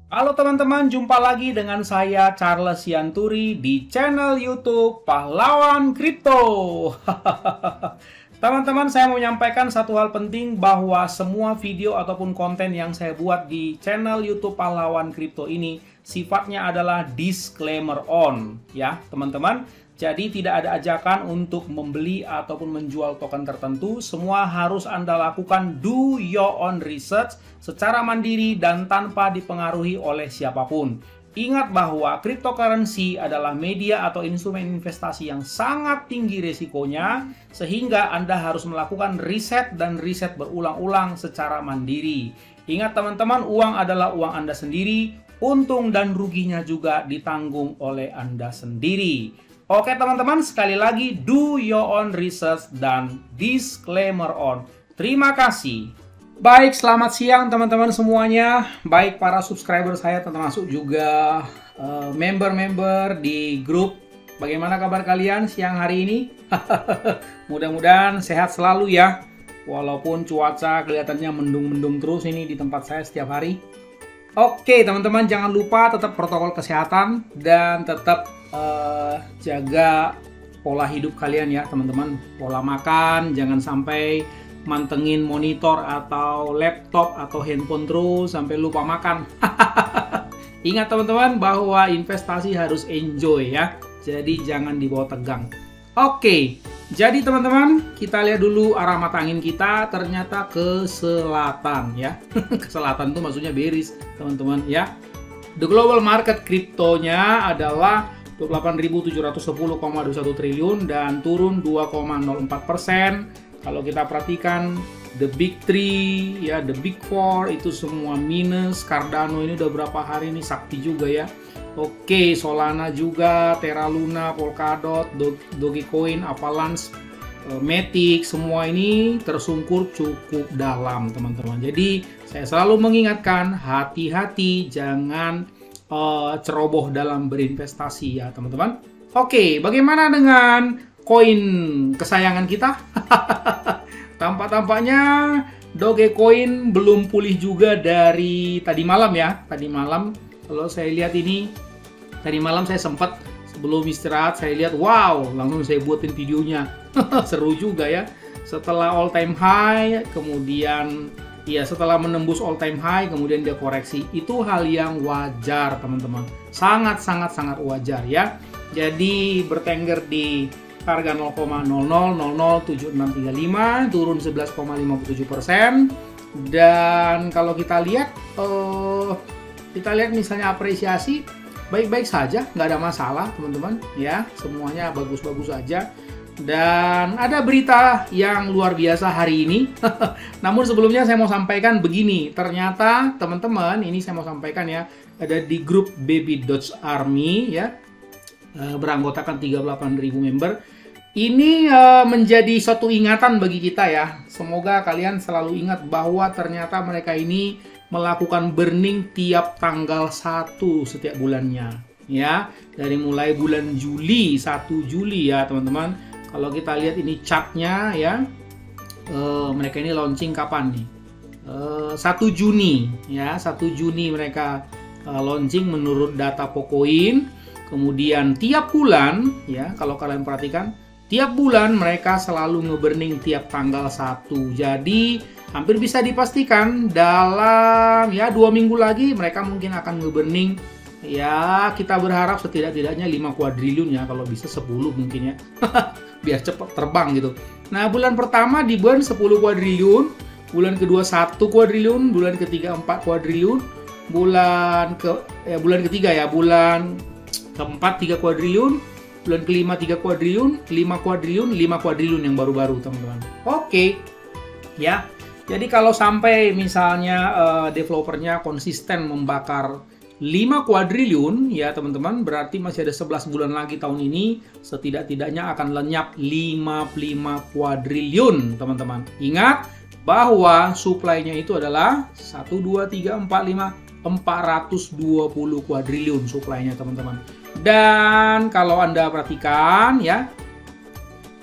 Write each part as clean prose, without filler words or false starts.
Halo teman-teman, jumpa lagi dengan saya Charles Sianturi di channel YouTube Pahlawan Kripto. Teman-teman, saya mau menyampaikan satu hal penting bahwa semua video ataupun konten yang saya buat di channel YouTube Pahlawan Kripto ini sifatnya adalah disclaimer on, ya teman-teman. Jadi tidak ada ajakan untuk membeli ataupun menjual token tertentu. Semua harus Anda lakukan do your own research secara mandiri dan tanpa dipengaruhi oleh siapapun. Ingat bahwa cryptocurrency adalah media atau instrumen investasi yang sangat tinggi risikonya, sehingga Anda harus melakukan riset dan riset berulang-ulang secara mandiri. Ingat teman-teman, uang adalah uang Anda sendiri, untung dan ruginya juga ditanggung oleh Anda sendiri. Oke teman-teman, sekali lagi do your own research dan disclaimer on. Terima kasih. Baik, selamat siang teman-teman semuanya. Baik para subscriber saya, termasuk juga member-member di grup. Bagaimana kabar kalian siang hari ini? Mudah-mudahan sehat selalu ya. Walaupun cuaca kelihatannya mendung-mendung terus ini di tempat saya setiap hari. Oke teman-teman, jangan lupa tetap protokol kesehatan dan tetap jaga pola hidup kalian ya teman-teman. Pola makan, jangan sampai mantengin monitor atau laptop atau handphone terus sampai lupa makan. Ingat teman-teman bahwa investasi harus enjoy ya. Jadi jangan dibawa tegang. Oke, jadi teman-teman kita lihat dulu arah mata angin kita ternyata ke selatan ya. Ke selatan tuh maksudnya bearish teman-teman ya. The global market kriptonya adalah 28.710,21 triliun dan turun 2,04%. Kalau kita perhatikan the big three ya, the big four itu semua minus. Cardano ini udah berapa hari ini sakti juga ya. Oke, Solana juga, Terra Luna, Polkadot, Dogecoin, Avalanche, Matic, semua ini tersungkur cukup dalam teman-teman. Jadi saya selalu mengingatkan hati-hati, jangan ceroboh dalam berinvestasi ya teman-teman. Oke, bagaimana dengan koin kesayangan kita? Tampak-tampaknya Dogecoin belum pulih juga dari tadi malam ya. Tadi malam kalau saya lihat ini, tadi malam saya sempat sebelum istirahat saya lihat, wow, langsung saya buatin videonya. Seru juga ya. Setelah all time high, kemudian ya setelah menembus all time high, kemudian dia koreksi. Itu hal yang wajar teman-teman. Sangat-sangat wajar ya. Jadi bertengger di harga 0,00007635, turun 11,57%. Dan kalau kita lihat misalnya apresiasi baik-baik saja, nggak ada masalah teman-teman ya, semuanya bagus-bagus saja. Dan ada berita yang luar biasa hari ini. Namun sebelumnya saya mau sampaikan begini, ternyata teman-teman ini saya mau sampaikan ya, ada di grup Baby Doge Army ya, beranggotakan 38.000 member. Ini menjadi suatu ingatan bagi kita ya. Semoga kalian selalu ingat bahwa ternyata mereka ini melakukan burning tiap tanggal 1 setiap bulannya ya. Dari mulai bulan Juli, 1 Juli ya teman-teman. Kalau kita lihat ini chartnya ya, mereka ini launching kapan nih? 1 Juni ya, 1 Juni mereka launching menurut data Pocoin. Kemudian tiap bulan ya, kalau kalian perhatikan, tiap bulan mereka selalu nge-burning tiap tanggal 1. Jadi hampir bisa dipastikan dalam ya 2 minggu lagi mereka mungkin akan nge-burning ya, kita berharap setidak-tidaknya 5 kuadriliun ya, kalau bisa 10 mungkin ya. Biar cepat terbang gitu. Nah, bulan pertama di burn 10 kuadriliun, bulan kedua 1 kuadriliun, bulan ketiga 4 kuadriliun, bulan ketiga ya, bulan keempat 3 kuadriliun, bulan kelima 3 kuadriliun, 5 kuadriliun, 5 kuadriliun yang baru-baru teman-teman. Oke. Ya. Jadi kalau sampai misalnya developernya konsisten membakar 5 kuadriliun ya teman-teman, berarti masih ada 11 bulan lagi tahun ini, setidak-tidaknya akan lenyap 55 kuadriliun teman-teman. Ingat bahwa supply-nya itu adalah 1, 2, 3, 4, 5, 420 kuadriliun supply-nya teman-teman. Dan kalau Anda perhatikan ya,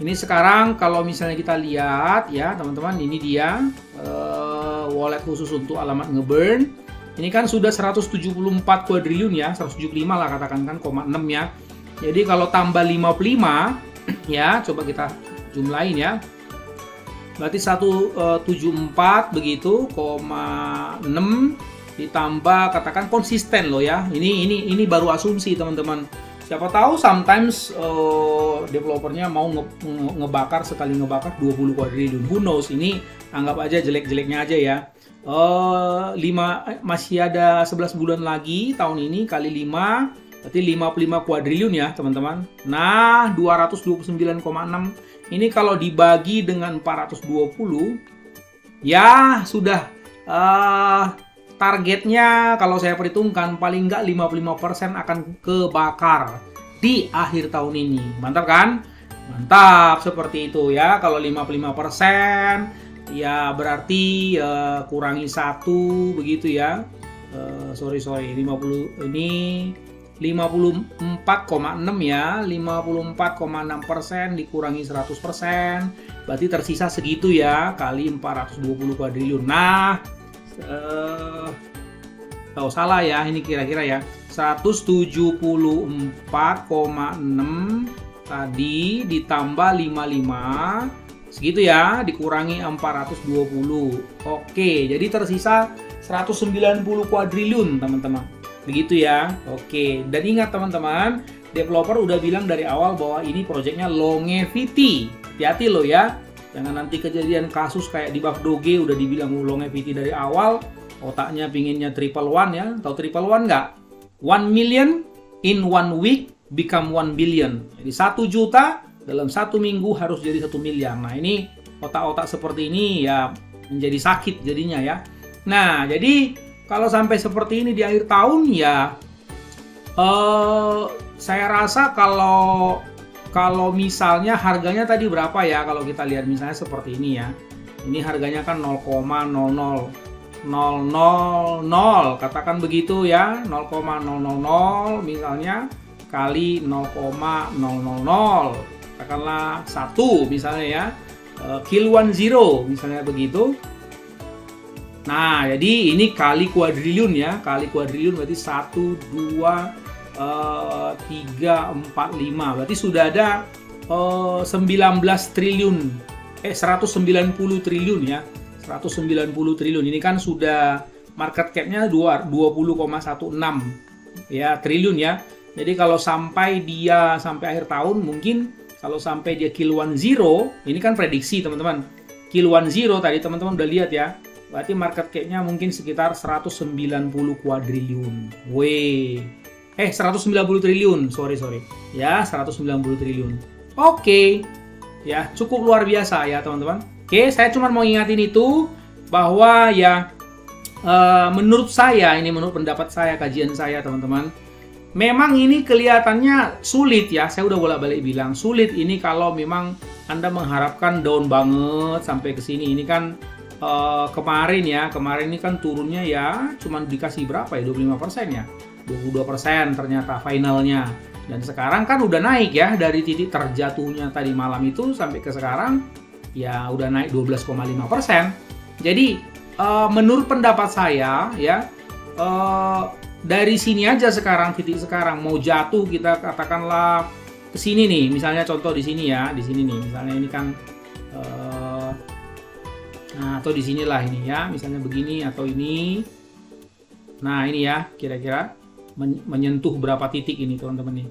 ini sekarang kalau misalnya kita lihat ya teman-teman, ini dia wallet khusus untuk alamat ngeburn. Ini kan sudah 174 kuadriliun ya, 175 lah katakan kan, 0,6 ya. Jadi kalau tambah 55 ya, coba kita jumlahin ya. Berarti 174 begitu, 0,6 ditambah katakan konsisten loh ya. Ini baru asumsi teman-teman. Siapa tahu sometimes developernya mau ngebakar sekali ngebakar 20 kuadriliun. Who knows? Ini anggap aja jelek-jeleknya aja ya. 5 masih ada 11 bulan lagi tahun ini kali 5 berarti 55 kuadriliun ya teman-teman. Nah 229,6 ini kalau dibagi dengan 420 ya sudah targetnya kalau saya perhitungkan paling nggak 55% akan kebakar di akhir tahun ini. Mantap kan? Mantap seperti itu ya. Kalau 55% ya berarti kurangi 1 begitu ya. Sorry 50 ini 54,6 ya, 54,6% dikurangi 100% berarti tersisa segitu ya, kali 420 kuadriliun. Nah salah ya, ini kira-kira ya 174,6 tadi ditambah 55 segitu ya, dikurangi 420. Oke, jadi tersisa 190 kuadriliun teman-teman. Begitu ya. Oke, dan ingat teman-teman, developer udah bilang dari awal bahwa ini proyeknya longevity. Hati-hati loh ya. Jangan nanti kejadian kasus kayak di Bafdoge udah dibilang longevity dari awal, otaknya pinginnya triple one ya. Tahu triple one nggak? 1 million in 1 week become 1 billion. Jadi 1 juta dalam 1 minggu harus jadi 1 miliar. Nah ini otak-otak seperti ini ya menjadi sakit jadinya ya. Nah jadi kalau sampai seperti ini di akhir tahun ya saya rasa kalau misalnya harganya tadi berapa ya, kalau kita lihat misalnya seperti ini ya. Ini harganya kan 0,00000 katakan begitu ya, 0,000 misalnya kali 0,000 katakanlah 1 misalnya ya, kill 10 misalnya begitu. Nah jadi ini kali kuadriliun ya, kali kuadriliun berarti 1, 2, 3, 4, 5 berarti sudah ada 19 triliun 190 triliun ya, 190 triliun. Ini kan sudah market cap-nya 20,16 ya triliun ya. Jadi kalau sampai dia sampai akhir tahun mungkin kalau sampai dia kill 10, ini kan prediksi teman-teman. Kill 10 tadi teman-teman udah lihat ya. Berarti market cap-nya mungkin sekitar 190 kuadriliun. 190 triliun, sorry. Ya, 190 triliun. Oke. Ya, cukup luar biasa ya teman-teman. Oke, saya cuma mau ingatin itu bahwa ya menurut saya, ini menurut pendapat saya, kajian saya teman-teman, memang ini kelihatannya sulit ya, saya udah bolak-balik bilang sulit ini kalau memang Anda mengharapkan down banget sampai ke sini. Ini kan kemarin ini kan turunnya ya cuman dikasih berapa ya, 25% ya, 22% ternyata finalnya. Dan sekarang kan udah naik ya, dari titik terjatuhnya tadi malam itu sampai ke sekarang ya udah naik 12,5%. Jadi menurut pendapat saya ya, dari sini aja sekarang, titik sekarang mau jatuh kita katakanlah ke sini nih, misalnya contoh di sini ya, di sini nih misalnya ini kan nah atau di sinilah ini ya, misalnya begini atau ini. Nah ini ya kira-kira menyentuh berapa titik ini teman-teman nih.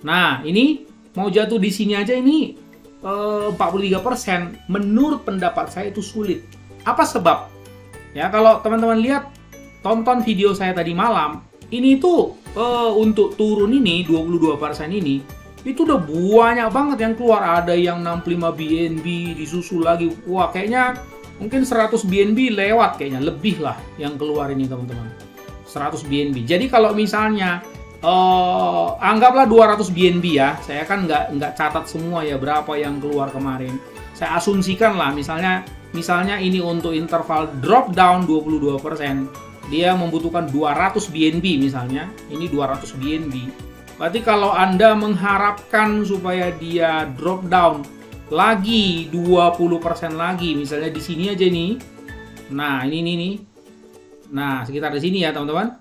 Nah ini mau jatuh di sini aja ini 43%. Menurut pendapat saya itu sulit. Apa sebab? Ya kalau teman-teman lihat, tonton video saya tadi malam, ini tuh untuk turun ini 22% ini itu udah banyak banget yang keluar. Ada yang 65 BNB disusul lagi. Wah kayaknya mungkin 100 BNB lewat, kayaknya lebih lah yang keluar ini teman-teman. 100 BNB. Jadi kalau misalnya anggaplah 200 BNB ya, saya kan nggak catat semua ya berapa yang keluar kemarin. Saya asumsikan lah misalnya ini untuk interval drop down 22%, dia membutuhkan 200 BNB misalnya. Ini 200 BNB. Berarti kalau Anda mengharapkan supaya dia drop down lagi 20% lagi, misalnya di sini aja nih. Nah, ini nih. Nah, sekitar di sini ya, teman-teman.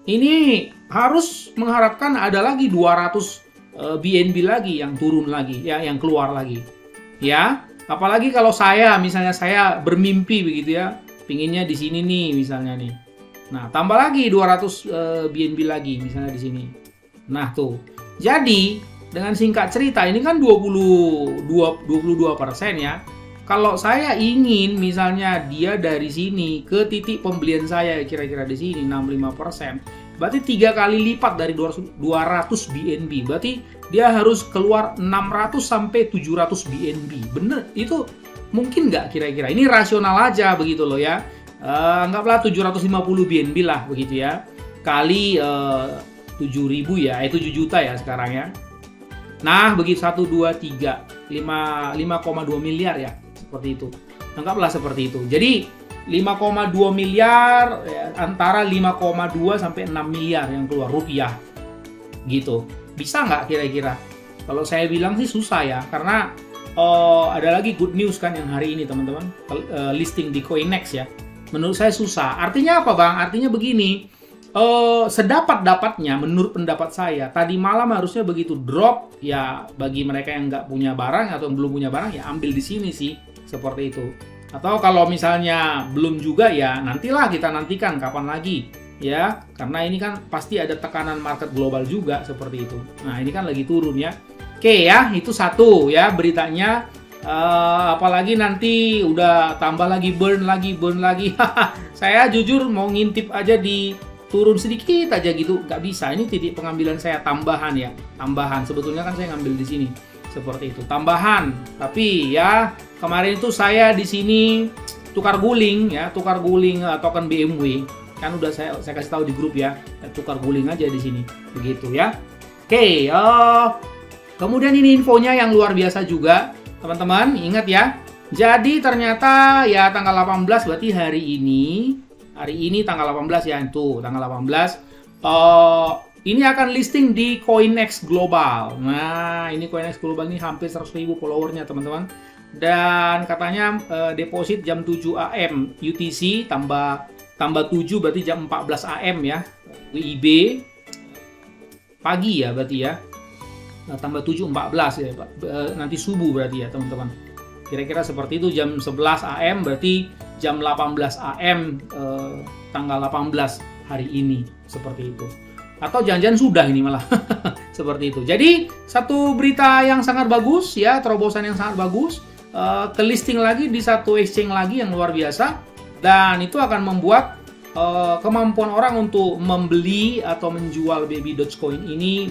Ini harus mengharapkan ada lagi 200 BNB lagi yang turun lagi, ya, yang keluar lagi. Ya, apalagi kalau misalnya saya bermimpi begitu ya, pinginnya di sini nih, misalnya nih. Nah, tambah lagi 200 BNB lagi, misalnya di sini. Nah, tuh. Jadi, dengan singkat cerita, ini kan 22% ya. Kalau saya ingin misalnya dia dari sini ke titik pembelian saya kira-kira di sini 65%, berarti 3 kali lipat dari 200 BNB. Berarti dia harus keluar 600 sampai 700 BNB. Bener, itu mungkin nggak kira-kira? Ini rasional aja begitu loh ya. Anggaplah 750 BNB lah begitu ya. Kali 7.000 ya, 7 juta ya sekarang ya. Nah, begitu 1, 2, 3, 5,2 miliar ya. Seperti itu. Anggaplah seperti itu. Jadi 5,2 miliar ya, antara 5,2 sampai 6 miliar yang keluar rupiah. Gitu. Bisa nggak kira-kira? Kalau saya bilang sih susah ya, karena ada lagi good news kan yang hari ini teman-teman, listing di Coinex ya. Menurut saya susah. Artinya apa Bang? Artinya begini, sedapat-dapatnya menurut pendapat saya, tadi malam harusnya begitu drop ya, bagi mereka yang nggak punya barang atau yang belum punya barang ya ambil di sini sih. Seperti itu. Atau kalau misalnya belum juga ya nantilah kita nantikan kapan lagi ya, karena ini kan pasti ada tekanan market global juga seperti itu. Nah, ini kan lagi turun ya. Oke ya, itu satu ya beritanya. Apalagi nanti udah tambah lagi burn lagi. Saya jujur mau ngintip aja di turun sedikit aja gitu, nggak bisa. Ini titik pengambilan saya tambahan ya, tambahan. Sebetulnya kan saya ngambil di sini seperti itu, tambahan. Tapi ya kemarin itu saya di sini tukar guling token BMW. Kan udah saya kasih tahu di grup ya, tukar guling aja di sini, begitu ya. Oke, kemudian ini infonya yang luar biasa juga, teman-teman. Ingat ya. Jadi ternyata ya tanggal 18 berarti hari ini tanggal 18 ya, itu tanggal 18. Ini akan listing di Coinex Global. Nah, ini Coinex Global ini hampir 100.000 followernya teman-teman. Dan katanya deposit jam 7 AM UTC tambah 7 berarti jam 14 AM ya. WIB pagi ya berarti ya. Nah, tambah 7 14 ya, nanti subuh berarti ya teman-teman. Kira-kira seperti itu, jam 11 AM berarti jam 18 AM tanggal 18 hari ini, seperti itu. Atau jangan-jangan sudah ini malah. Seperti itu. Jadi satu berita yang sangat bagus ya, terobosan yang sangat bagus, ke listing lagi di satu exchange lagi yang luar biasa, dan itu akan membuat kemampuan orang untuk membeli atau menjual Baby Dogecoin ini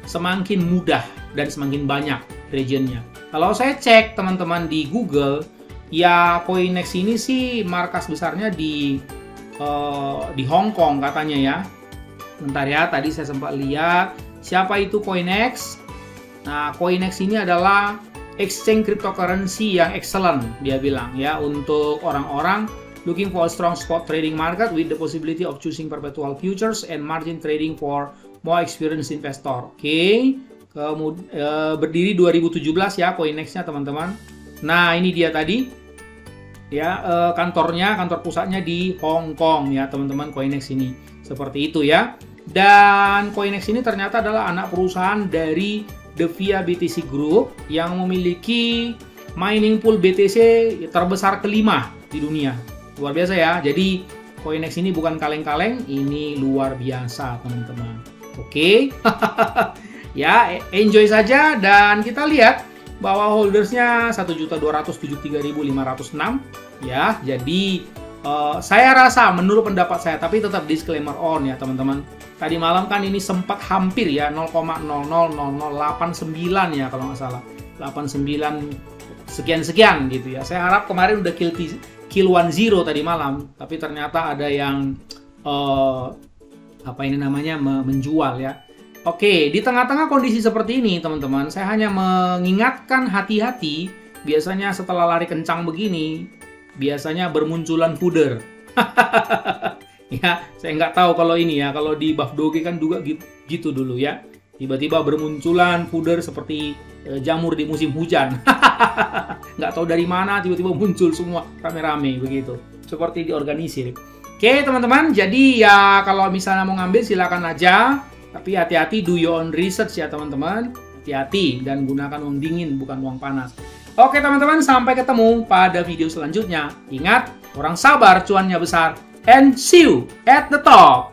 semakin mudah dan semakin banyak regionnya. Kalau saya cek teman-teman di Google, ya Coinex ini sih markas besarnya di Hong Kong katanya ya. Bentar ya, tadi saya sempat lihat siapa itu Coinex. Nah, Coinex ini adalah exchange cryptocurrency yang excellent, dia bilang ya, untuk orang-orang looking for a strong spot trading market with the possibility of choosing perpetual futures and margin trading for more experienced investor. Oke. Berdiri 2017 ya Coinex-nya teman-teman. Nah, ini dia tadi ya, kantor pusatnya di Hong Kong ya teman-teman, Coinex ini. Seperti itu ya. Dan Coinex ini ternyata adalah anak perusahaan dari The Via BTC Group yang memiliki mining pool BTC terbesar kelima di dunia. Luar biasa ya. Jadi Coinex ini bukan kaleng-kaleng, ini luar biasa teman-teman. Oke. Ya, enjoy saja, dan kita lihat bahwa holdersnya 1.273.506 ya. Jadi saya rasa menurut pendapat saya, tapi tetap disclaimer on ya teman-teman. Tadi malam kan ini sempat hampir ya 0,000089 ya kalau nggak salah, 89 sekian gitu ya. Saya harap kemarin udah kill 10 tadi malam, tapi ternyata ada yang menjual ya. Oke, di tengah-tengah kondisi seperti ini teman-teman, saya hanya mengingatkan hati-hati. Biasanya setelah lari kencang begini, biasanya bermunculan fooder. Ya, saya nggak tahu kalau ini ya, kalau di Buff Doge kan juga gitu dulu ya. Tiba-tiba bermunculan fooder seperti jamur di musim hujan. Nggak tahu dari mana tiba-tiba muncul semua rame-rame begitu. Seperti diorganisir. Oke teman-teman, jadi ya kalau misalnya mau ngambil silakan aja. Tapi hati-hati, do your own research ya teman-teman. Hati-hati dan gunakan uang dingin bukan uang panas. Oke teman-teman, sampai ketemu pada video selanjutnya. Ingat, orang sabar cuannya besar. And see you at the top.